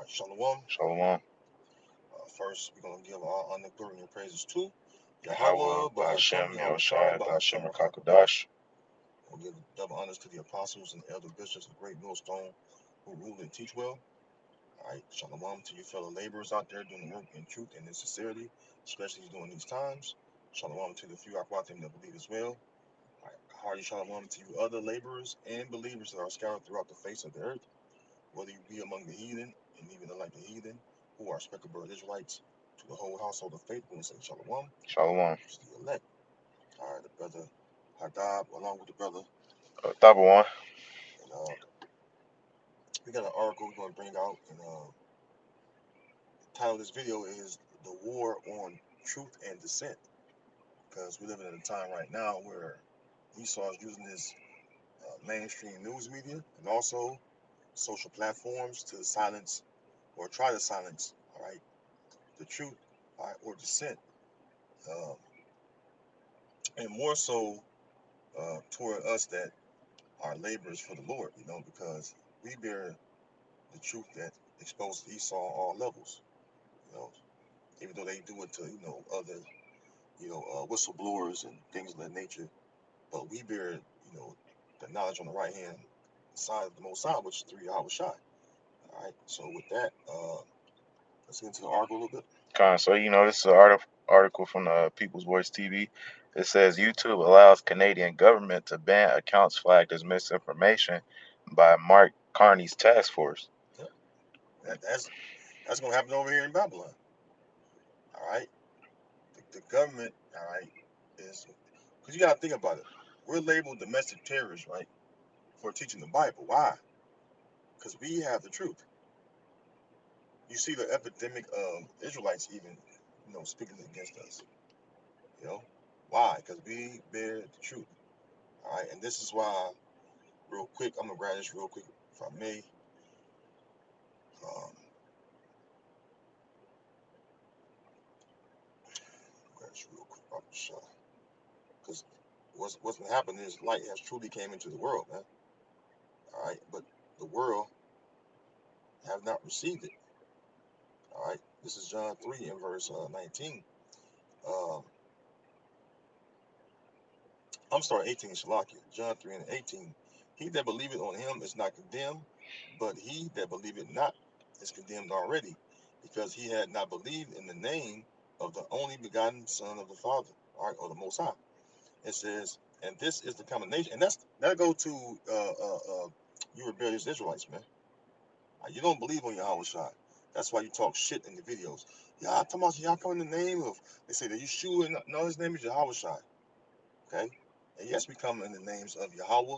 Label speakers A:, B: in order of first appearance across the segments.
A: Shalom.
B: Shalom.
A: First, we're going to give all honor, glory, and praises to
B: Yahweh,
A: Yahweh,
B: Bahashem,
A: Bahashem, Yahushai,
B: Yahushai,
A: Bahashem,
B: Bahashem,
A: Rakakadash.
B: Rakakadash.
A: We'll give double honors to the apostles and elder bishops of Great Millstone who rule and teach well. All right, Shalom to your fellow laborers out there doing the work in truth and in sincerity, especially during these times. Shalom to the few Akwatim that believe as well. All right, hearty Shalom to you other laborers and believers that are scattered throughout the face of the earth, whether you be among the heathen and even unlike the heathen, who are speckled bird Israelites, to the whole household of faith, we will say Shalom,
B: Shalom.
A: to the elect. All right, the brother Hadab, along with the brother,
B: Tabawan.
A: and we got an article we're going to bring out, and the title of this video is "The War on Truth and Dissent," because we're living in a time right now where Esau is using this mainstream news media and also social platforms to silence or try to silence, all right, the truth, all right, or dissent, um, and more so toward us that are laborers for the Lord, because we bear the truth that exposes Esau on all levels, you know, even though they do it to, other, whistleblowers and things of that nature, but we bear, the knowledge on the right hand side of the Most High, which is through Yahweh Shai. All right, so with that, let's get into the article a little bit.
B: So, this is an article from the People's Voice TV. It says YouTube allows Canadian government to ban accounts flagged as misinformation by Mark Carney's task force.
A: Yep. That's gonna happen over here in Babylon. All right, the government, all right, is because you gotta think about it. We're labeled domestic terrorists, right, for teaching the Bible. Why? Because we have the truth. You see the epidemic of Israelites even, speaking against us. You know, why? Because we bear the truth. All right, and this is why, real quick, I'm gonna grab this real quick if I may. Um, grab this real quick, because what's been happening is light has truly came into the world, man. All right, but the world have not received it. All right, this is John 3 in verse 19. Um, I'm starting 18, Shalakia. John 3 and 18. He that believeth on him is not condemned, but he that believeth not is condemned already, because he had not believed in the name of the only begotten Son of the Father, all right, or the Most High. It says, and this is the condemnation, and that go to you rebellious Israelites, man. You don't believe on Yahweh Shai. That's why you talk shit in the videos. Y'all talking about y'all come in the name of, they say that Yeshua, and no, his name is Yahweh Shai. Okay? And yes, we come in the names of Yahweh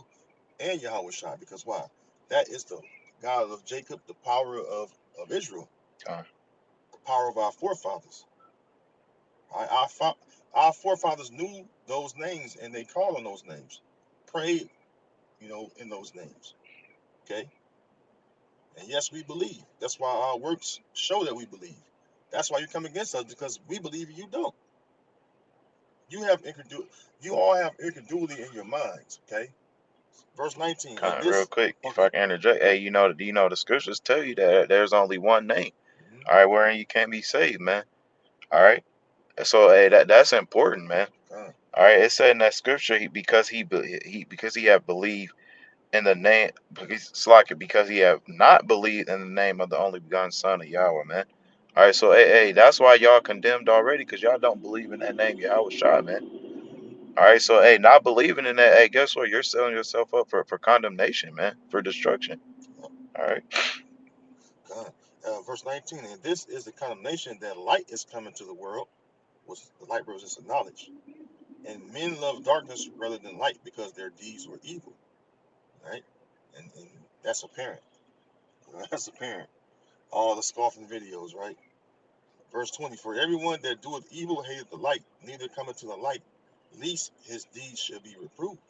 A: and Yahweh Shai, because why? That is the God of Jacob, the power of Israel,
B: Uh,
A: the power of our forefathers. All right? Our forefathers knew those names and they called on those names, prayed, in those names. Okay? And yes, we believe. That's why our works show that we believe. That's why you come against us, because we believe and you don't. You have incredulity. You all have incredulity in your minds. Okay. Verse 19. And
B: Real
A: this.
B: quick, if
A: Okay.
B: I can interject, hey, the scriptures tell you that there's only one name,
A: Mm-hmm.
B: all right, wherein you can't be saved, man. All right. So, hey, that's important, man. All right. It said in that scripture, because he have believed in the name, because he have not believed in the name of the only begotten Son of Yahweh, man. All right, so hey, that's why y'all condemned already, because y'all don't believe in that name, Yahweh Shai, man. All right, so hey, not believing in that, hey, guess what? You're selling yourself up for condemnation, man, for destruction. All right.
A: Verse 19. And this is the condemnation, that light is coming to the world, which the light represents the knowledge. And men love darkness rather than light, because their deeds were evil. Right? And that's apparent. That's apparent. All the scoffing videos, right? Verse 20, for everyone that doeth evil hateth the light, neither cometh to the light, lest his deeds should be reproved.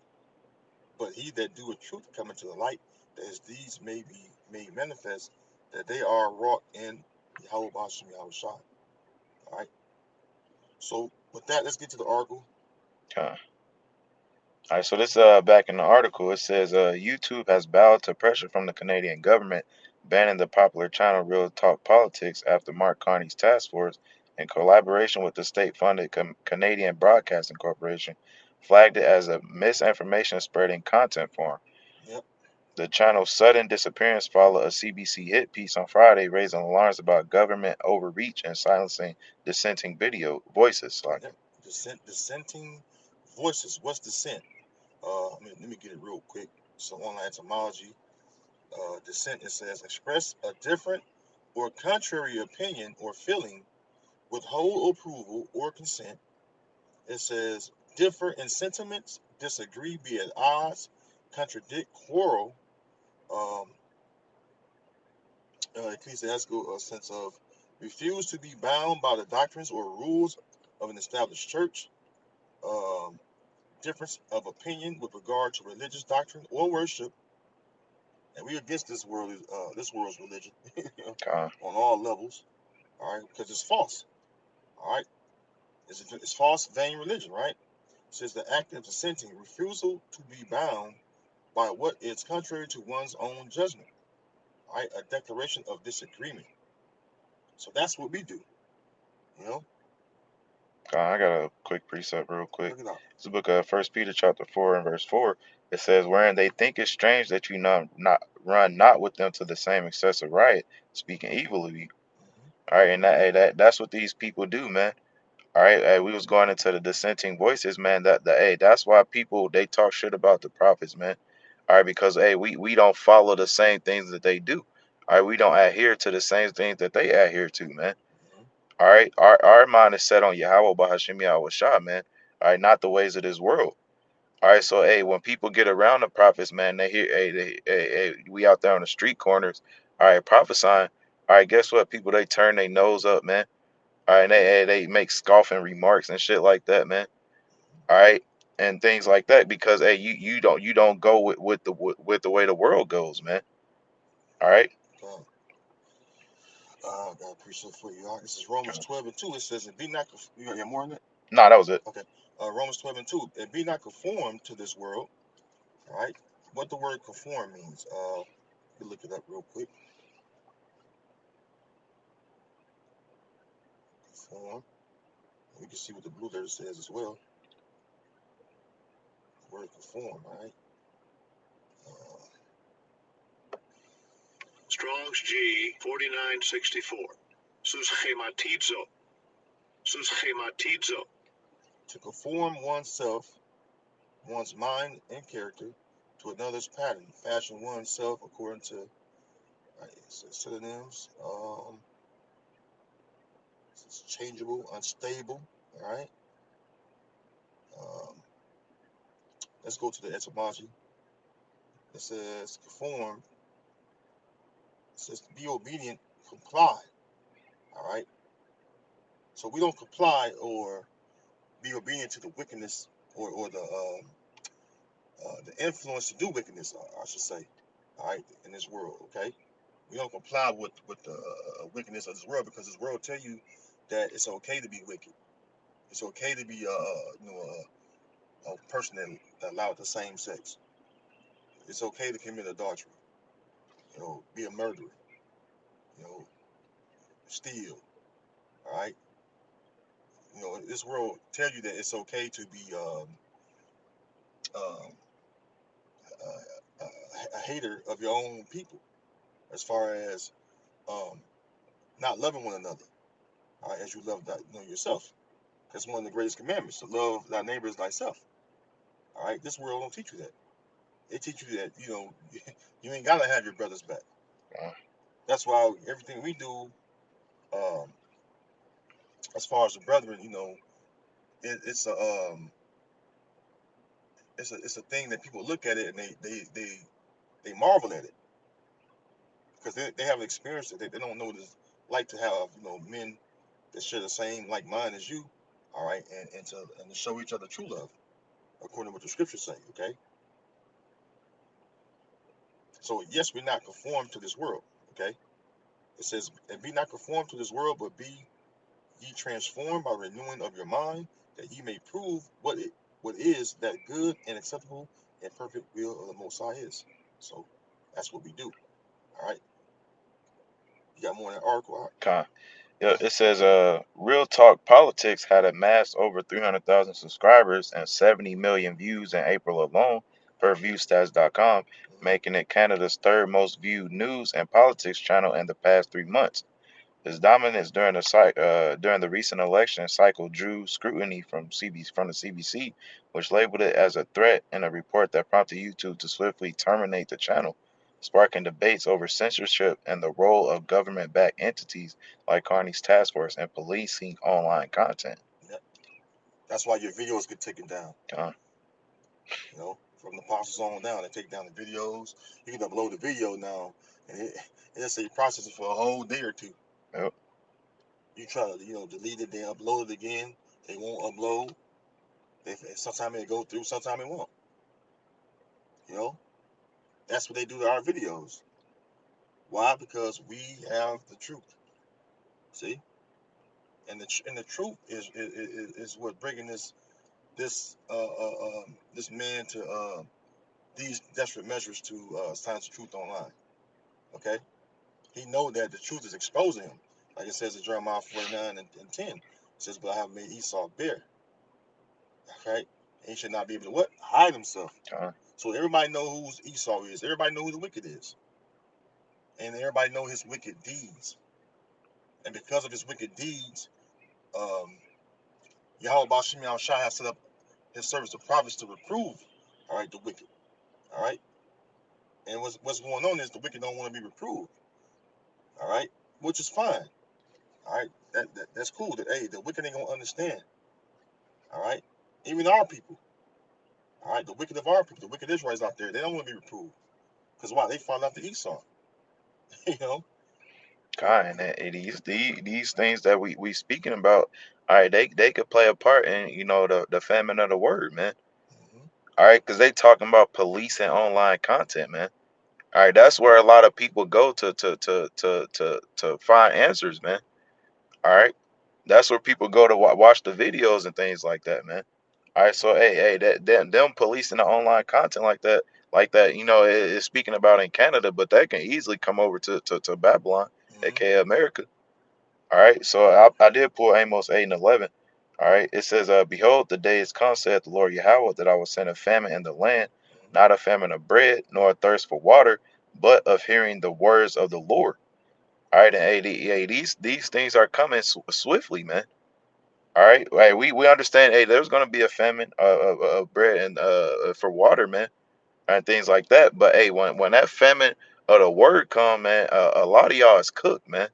A: But he that doeth truth cometh to the light, that his deeds may be made manifest, that they are wrought in Yahweh Bashim Yahweh Shai. All right. So with that, let's get to the article.
B: All right, so this back in the article, it says YouTube has bowed to pressure from the Canadian government banning the popular channel Real Talk Politics after Mark Carney's task force, in collaboration with the state-funded Canadian Broadcasting Corporation, flagged it as a misinformation spreading content forum.
A: Yep.
B: The channel's sudden disappearance followed a CBC hit piece on Friday, raising alarms about government overreach and silencing dissenting video voices. Like,
A: Yep. Dissenting voices. What's dissent? Let me get it real quick. So online etymology. Dissent, it says express a different or contrary opinion or feeling, withhold approval or consent. It says differ in sentiments, disagree, be at odds, contradict, quarrel. Um, Ecclesiastical sense of refuse to be bound by the doctrines or rules of an established church. Um, Difference of opinion with regard to religious doctrine or worship, and we against this world's religion
B: uh,
A: on all levels. All right, because it's false. All right, it's false, vain religion. Right? It says the act of dissenting, refusal to be bound by what is contrary to one's own judgment. All right, a declaration of disagreement. So that's what we do. You know,
B: I got a quick precept real quick.
A: look it up.
B: It's the book of First Peter chapter 4 and verse 4. It says, wherein they think it strange that you not run not with them to the same excessive riot, speaking evil of you. All right, and that's what these people do, man. All right, hey, we was going into the dissenting voices, man. That's why people they talk shit about the prophets, man. All right, because hey, we don't follow the same things that they do. All right, we don't adhere to the same things that they adhere to, man.
A: Mm-hmm.
B: All right, our mind is set on Yahweh Bahashim Yahweh Shah, man. All right, not the ways of this world. All right, so hey, when people get around the prophets, man, they hear, hey, we out there on the street corners, all right, prophesying. All right, guess what? People they turn their nose up, man. All right, and they make scoffing remarks and shit like that, man. All right, and things like that because hey, you don't go with the way the world goes, man. All right.
A: Got a precept for you. All right, this is Romans 12 and 2. It says, and be not, you got more on it?
B: Nah, that was it.
A: Okay. Romans 12 and 2. And be not conformed to this world. All right. What the word conform means. You look it up real quick. Conform. We can see what the blue letter says as well. The word conform, all right? Strong's G 4964. Suschematizo. Suschematizo. To conform oneself, one's mind and character, to another's pattern. Fashion oneself according to synonyms. It's changeable, unstable. All right. Um, let's go to the etymology. It says conform. It says be obedient, comply. All right. So we don't comply or be obedient to the wickedness or the influence to do wickedness, I should say. All right, in this world. Okay. We don't comply with the wickedness of this world because this world tell you that it's okay to be wicked. It's okay to be a person that allowed the same sex. It's okay to commit adultery. Be a murderer. You know, steal. All right. This world tell you that it's okay to be um, a hater of your own people, as far as um, not loving one another, all right, as you love yourself. That's one of the greatest commandments: to love thy neighbor as thyself. All right. This world don't teach you that. They teach you that you ain't gotta have your brother's back. That's why everything we do, um, as far as the brethren, it's a it's a thing that people look at it and they marvel at it because they haven't experienced it. They don't know what it's like to have men that share the same like mind as you, all right, and to show each other true love according to what the scriptures say. Okay, so yes, we're not conformed to this world. Okay, it says, and be not conformed to this world, but be ye transformed by renewing of your mind, that ye may prove what is that good and acceptable and perfect will of the Most High is. So that's what we do. All right. You got more in that article?
B: Con. Yeah, it says Real Talk Politics had amassed over 300,000 subscribers and 70 million views in April alone, per viewstats.com, making it Canada's third most viewed news and politics channel in the past 3 months. His dominance during the recent election cycle drew scrutiny from the CBC, which labeled it as a threat in a report that prompted YouTube to swiftly terminate the channel, sparking debates over censorship and the role of government-backed entities like Carney's task force in policing online content.
A: Yep. That's why your videos get taken down.
B: Uh,
A: You know, from the apostles on down, they take down the videos. You can upload the video now, and it just say process it for a whole day or two.
B: yep.
A: You try to, delete it, then upload it again. They won't upload. If sometime it go through, sometime it won't. You know, that's what they do to our videos. Why? Because we have the truth. See, and the truth is what bringing this man to these desperate measures to silence the truth online. Okay, he know that the truth is exposing him, like it says in Jeremiah 49 and 10. It says, "But I have made Esau bare." Okay, and he should not be able to what hide himself. So everybody know who Esau is. Everybody know who the wicked is, and everybody know his wicked deeds. And because of his wicked deeds, um, Yahweh Bashim Yahweh Shai has set up his service of prophets to reprove, all right, the wicked, all right. And what's going on is the wicked don't want to be reproved, all right, which is fine, all right. That's cool. That hey, the wicked ain't gonna understand, all right. Even our people, all right, the wicked of our people, the wicked Israelites out there, they don't want to be reproved because why? They found out the Esau, you know.
B: And these things that we speaking about, all right, they could play a part in the famine of the word, man.
A: Mm-hmm.
B: All right, because they talking about policing online content, man. All right, that's where a lot of people go to find answers, man. All right, that's where people go to watch the videos and things like that, man. All right, so hey, them policing the online content like that, is speaking about in Canada, but that can easily come over to Babylon,
A: Mm-hmm.
B: aka America. All right, so I did pull Amos 8 and 11. All right, it says, "Behold, the day is come, saith the Lord Yahweh, that I will send a famine in the land, not a famine of bread, nor a thirst for water, but of hearing the words of the Lord." All right, and hey, these things are coming swiftly, man. All right, right. We understand. Hey, there's gonna be a famine of bread and for water, man, and things like that. But hey, when that famine of the word come, man, a lot of y'all is cooked, man.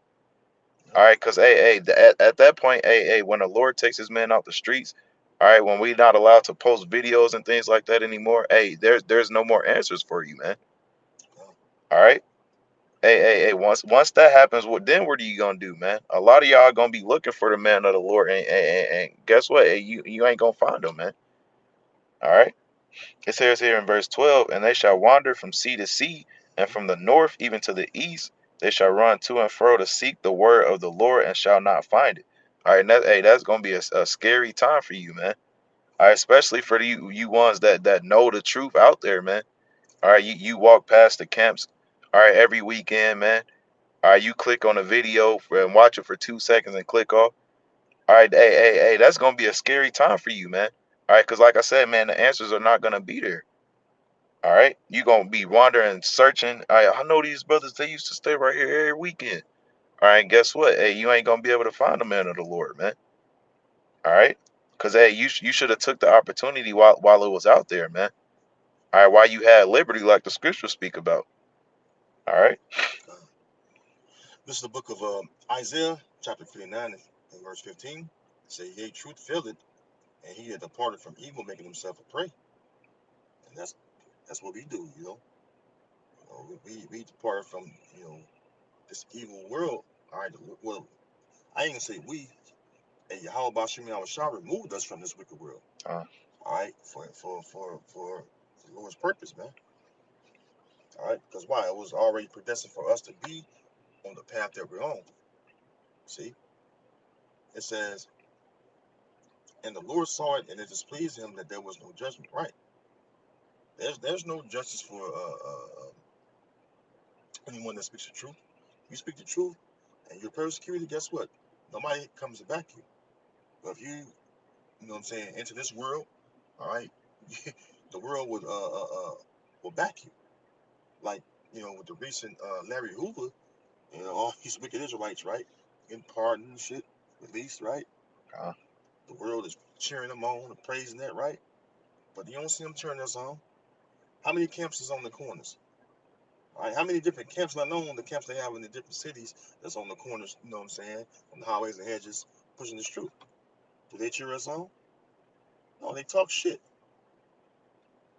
B: All right, cause at that point, when the Lord takes His men out the streets, all right, when we not allowed to post videos and things like that anymore, hey, there's no more answers for you, man. All right, hey, once that happens, what are you gonna do, man? A lot of y'all gonna be looking for the man of the Lord, and guess what? Hey, you ain't gonna find them, man. All right. It says here in verse 12, "And they shall wander from sea to sea, and from the north even to the east. They shall run to and fro to seek the word of the Lord and shall not find it." All right, and that's going to be a scary time for you, man. All right, especially for you ones that know the truth out there, man. All right, you walk past the camps, all right, every weekend, man. All right, you click on a video and watch it for 2 seconds and click off. All right, hey, that's going to be a scary time for you, man. All right, because like I said, man, the answers are not going to be there. All right, you gonna be wandering, searching. I know these brothers. They used to stay right here every weekend. All right, guess what? Hey, you ain't gonna be able to find the man of the Lord, man. All right, cause hey, you should have took the opportunity while it was out there, man. All right, while you had liberty, like the scriptures speak about. All right,
A: This is the book of Isaiah, chapter 59, and verse 15. It say, "Yea, truth filled it, and he had departed from evil, making himself a prey." And that's what we do, we departed from this evil world. All right, well, I ain't gonna say we. And Yahweh Bashim Yahweh removed us from this wicked world.
B: uh,
A: All right, for the Lord's purpose, man. All right, because why? It was already predestined for us to be on the path that we're on. See, it says, "And the Lord saw it, and it displeased him that there was no judgment." Right? There's no justice for anyone that speaks the truth. You speak the truth, and you're persecuted, guess what? Nobody comes to back you. But if you know what I'm saying, enter this world, all right, the world will back you. Like, with the recent Larry Hoover, all these wicked Israelites, right? Getting pardoned and shit, released, right?
B: Uh,
A: The world is cheering them on and praising that, right? But you don't see them turn us on. How many camps is on the corners? All right, how many different camps, not known the camps they have in the different cities that's on the corners, you know what I'm saying, on the highways and hedges, pushing this truth. Do they cheer us on? No, they talk shit.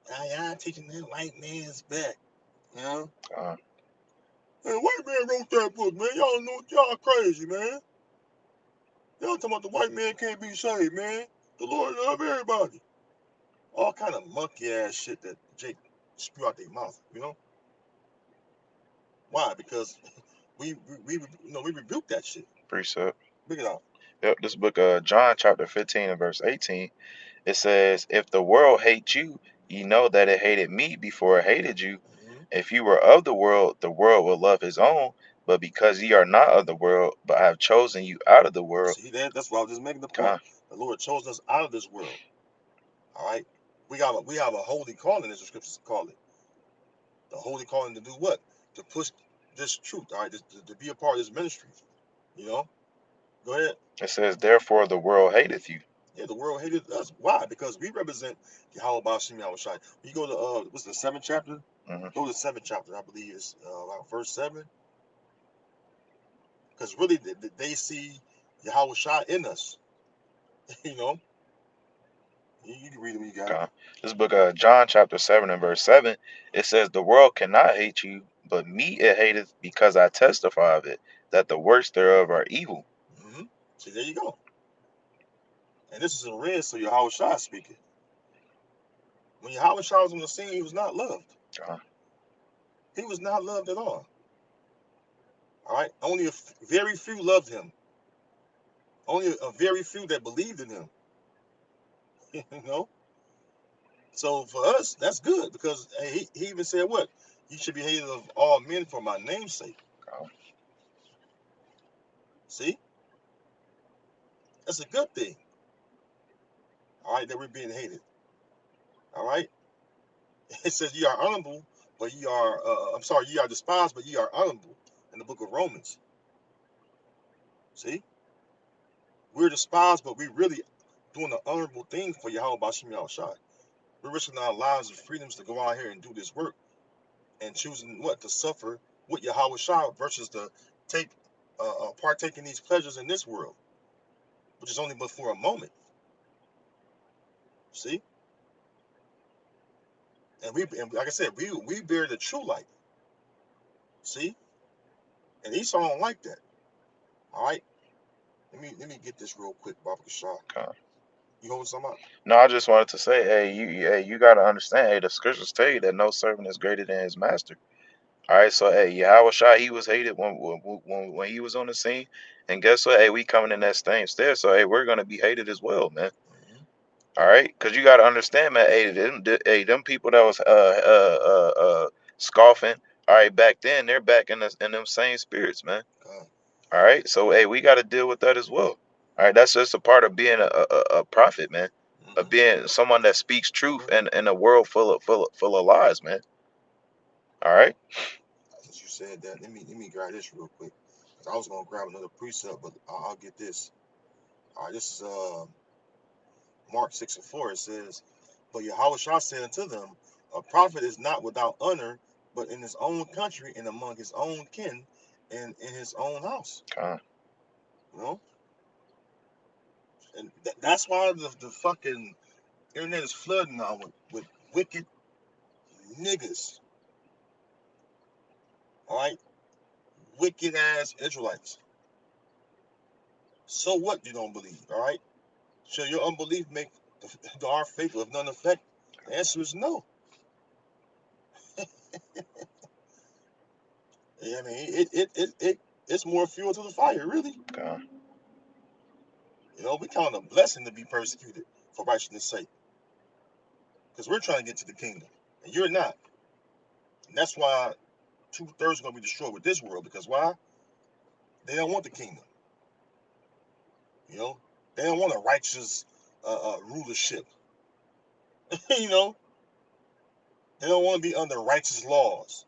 A: Y'all teaching that white man's back. You know?
B: uh,
A: Hey, white man wrote that book, man. Y'all crazy, man. Y'all talking about the white man can't be saved, man. The Lord love everybody. All kind of monkey ass shit that Jake spew out their mouth, Why? Because we rebuke that shit.
B: precept.
A: Bring it out.
B: Yep, this book, John chapter 15 and verse 18, it says, "If the world hates you, ye know that it hated me before it hated you.
A: Mm-hmm.
B: If you were of the world will love his own. But because ye are not of the world, but I have chosen you out of the world."
A: See that? That's why I was just making the point.
B: Con,
A: The Lord chose us out of this world. All right. We have a holy calling, as the scriptures call it. The holy calling to do what? To push this truth. All right. To be a part of this ministry. You know. Go ahead.
B: it says, "Therefore the world hateth you."
A: Yeah, the world hated us. Why? Because we represent Yahweh Bashim Yahushai. You go to what's the 7th chapter?
B: Hmm.
A: Go to the 7th chapter. I believe it's verse 7. Because really, they see Yahweh Shai in us. you know. You can read it when you got it.
B: Con. This book, John chapter 7 and verse 7, it says, "The world cannot hate you, but me it hateth, because I testify of it, that the works thereof are evil."
A: Mm-hmm. See, there you go. And this is in red, so Yahweh Shai speaking. When Yahweh Shai was on the scene, he was not loved.
B: Con.
A: He was not loved at all. All right. Only very few loved him. Only a very few that believed in him. you know. So for us, that's good because hey, he even said what? You should be hated of all men for my name's sake.
B: Con.
A: See, that's a good thing. All right, that we're being hated. All right. It says you are honorable, but you are. I'm sorry, you are despised, but you are honorable. In the book of Romans. See, we're despised, but we really doing the honorable thing for Yahweh Bashim Yahushai. We're risking our lives and freedoms to go out here and do this work and choosing what to suffer with Yahweh Shai versus to take partake in these pleasures in this world, which is only but for a moment. See, and like I said, we bear the true light. See, and Esau don't like that. All right, let me get this real quick, Baba Shah.
B: Con.
A: You hold something up?
B: No, I just wanted to say, hey, you got to understand, hey, the scriptures tell you that no servant is greater than his master. All right, so hey, Yahweh Shai, he was hated when he was on the scene, and guess what? Hey, we coming in that same step, so hey, we're gonna be hated as well, man.
A: Mm-hmm.
B: All right, because you got to understand, man. Them people that was scoffing. All right, back then they're back in them same spirits, man. All right, so hey, we got to deal with that as well. All right, that's just a part of being a prophet, man.
A: Mm-hmm.
B: Of being someone that speaks truth in a world full of lies, man. All right.
A: Since you said that, let me grab this real quick. I was gonna grab another precept, but I'll get this. All right, this is Mark 6:4. It says, "But Yahweh Shah said unto them, a prophet is not without honor, but in his own country and among his own kin and in his own house."
B: Con.
A: You know, and that's why the fucking internet is flooding now with wicked niggas. All right, wicked ass Israelites. So what? You don't believe? All right. Shall your unbelief make our faith of none effect? The answer is no. I mean, it's more fuel to the fire, really.
B: Con.
A: We count it a blessing to be persecuted for righteousness' sake, because we're trying to get to the kingdom, and you're not. And that's why 2/3 are going to be destroyed with this world. Because why? They don't want the kingdom. You know, they don't want a righteous rulership. You know, they don't want to be under righteous laws.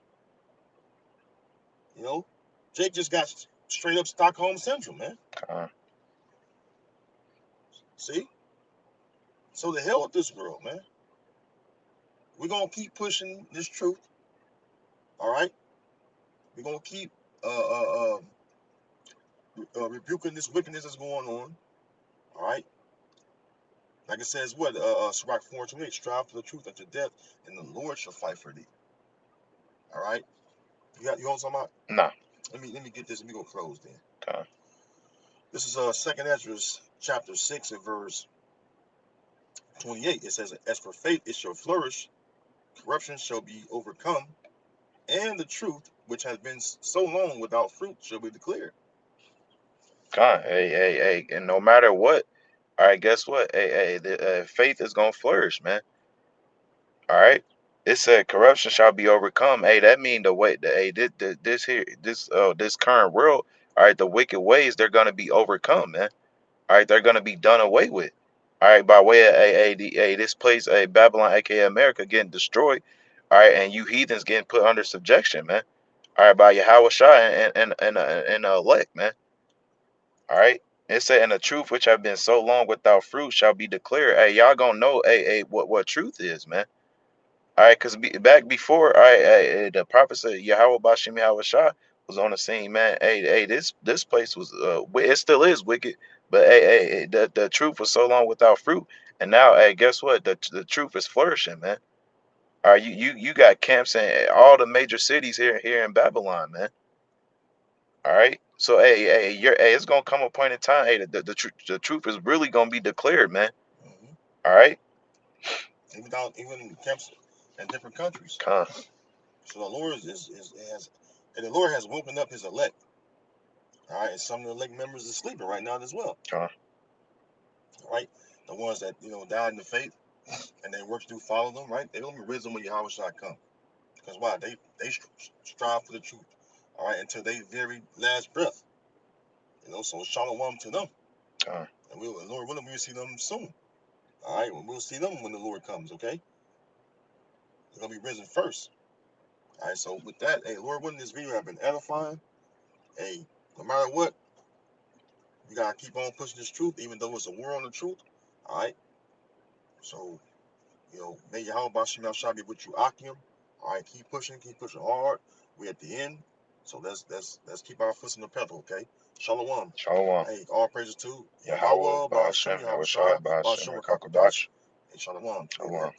A: You know, Jake just got straight up Stockholm Central, man. See? So the hell with this world, man. We're going to keep pushing this truth. All right? We're going to keep rebuking this wickedness that's going on. All right? Like it says, what? Sirach 4:28, strive for the truth unto death, and the Lord shall fight for thee. All right? You know what I'm talking about?
B: No.
A: Let me get this. Let me go close then.
B: Okay.
A: This is 2nd Ezra chapter 6 and verse 28. It says, as for faith, it shall flourish, corruption shall be overcome, and the truth, which has been so long without fruit, shall be declared.
B: Hey, and no matter what, all right, guess what? The faith is gonna flourish, man. All right. It said corruption shall be overcome. Hey, that mean the way this current world, all right, the wicked ways, they're gonna be overcome, man. All right, they're gonna be done away with. All right, by way of this place, Babylon, aka America, getting destroyed. All right, and you heathens getting put under subjection, man. All right, by Yahweh Shai and elect, man. All right. It said, and the truth which have been so long without fruit shall be declared. Hey, y'all gonna know, what truth is, man. All right, because back before, all right, the prophet said Yahweh Bashim Yahweh Shah was on the scene, man. Hey, this place was, it still is wicked, but the truth was so long without fruit, and now, hey, guess what? The truth is flourishing, man. All right, you got camps in all the major cities here in Babylon, man. All right, so it's gonna come a point in time, hey, the truth is really gonna be declared, man.
A: Mm-hmm.
B: All right,
A: even camps in different countries.
B: Con.
A: So the Lord and the Lord has woken up His elect. All right, and some of the elect members are sleeping right now as well.
B: Con.
A: All right, the ones that died in the faith and their works do follow them. Right, they don't be risen when Yahweh shall come. Because why? They strive for the truth. All right, until they very last breath. So shalom to them.
B: Con.
A: And Lord willing, we'll see them soon. All right, we'll see them when the Lord comes. Okay, they're gonna be risen first. All right, so with that, hey, Lord willing, this video have been edifying. Hey, no matter what, you gotta keep on pushing this truth, even though it's a war on the truth. All right, so may Yahweh Bashim Shah be with you, Akim. All right, keep pushing hard. We're at the end, so let's keep our foot in the pedal, okay? Shalom.
B: Shalom.
A: Hey, all praises to
B: Yahweh Ba'ashem, Yahweh Shai, Ba'ashem,
A: Ba'ashem,
B: Rakakodash.
A: Hey, shalom.
B: Shalom.